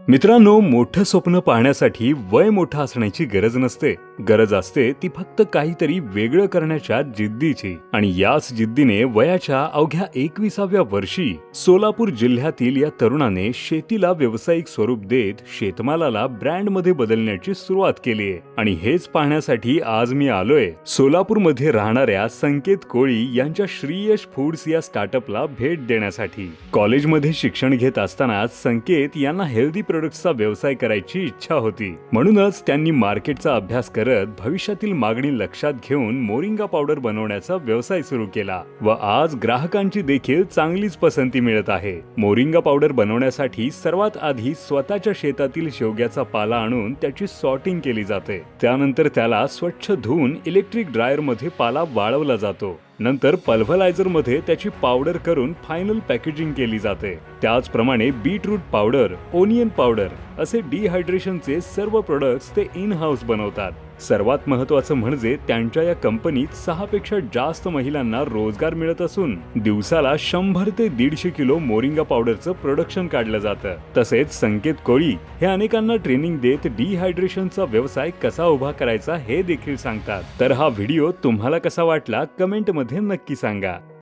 मित्रांनो, मोठं स्वप्न पाहण्यासाठी वय मोठं असण्याची गरज नसते. गरज असते ती फक्त काहीतरी वेगळं करण्याच्या जिद्दीची. आणि याच जिद्दीने वयाच्या अवघ्या 21व्या वर्षी सोलापूर जिल्ह्यातील या तरुणाने शेतीला व्यावसायिक स्वरूप देत शेतमालाला ब्रँडमध्ये बदलण्याची सुरुवात केली आहे. आणि हेच पाहण्यासाठी आज मी आलोय सोलापूरमध्ये राहणाऱ्या संकेत कोळी यांच्या श्रीयश फूड्स या स्टार्टअपला भेट देण्यासाठी. कॉलेजमध्ये शिक्षण घेत असताना संकेत यांना हेल्दी प्रोडक्ट्सचा व्यवसाय करायची इच्छा होती. म्हणूनच त्यांनी मार्केटचा अभ्यास करत भविष्यातील मागणी लक्षात घेऊन मोरिंगा पावडर बनवण्याचा व्यवसाय सुरू केला व आज ग्राहकांची देखील चांगलीच पसंती मिळत आहे. मोरिंगा पावडर बनवण्यासाठी सर्वात आधी स्वतःच्या शेतातील शेवग्याचा पाला आणून त्याची सॉर्टिंग केली जाते. त्यानंतर त्याला स्वच्छ धुवून इलेक्ट्रिक ड्रायर मध्ये पाला वाळवला जातो. नंतर पल्व्हरायझर मध्ये त्याची पावडर करून फायनल पॅकेजिंग केली जाते. त्याचप्रमाणे बीटरूट पावडर, ओनियन पावडर असे डिहायड्रेशनचे सर्व प्रोडक्ट्स ते इन हाऊस बनवतात. सर्वात महत्त्वाचं म्हणजे त्यांच्या या कंपनीत 6 पेक्षा जास्त महिलांना रोजगार मिळत असून दिवसाला 100 ते 150 किलो मोरिंगा पावडरचं प्रोडक्शन काढलं जातं. तसेच संकेत कोळी हे अनेकांना ट्रेनिंग देत डिहायड्रेशनचा व्यवसाय कसा उभा करायचा हे देखील सांगतात. तर हा व्हिडिओ तुम्हाला कसा वाटला कमेंट मध्ये नक्की सांगा.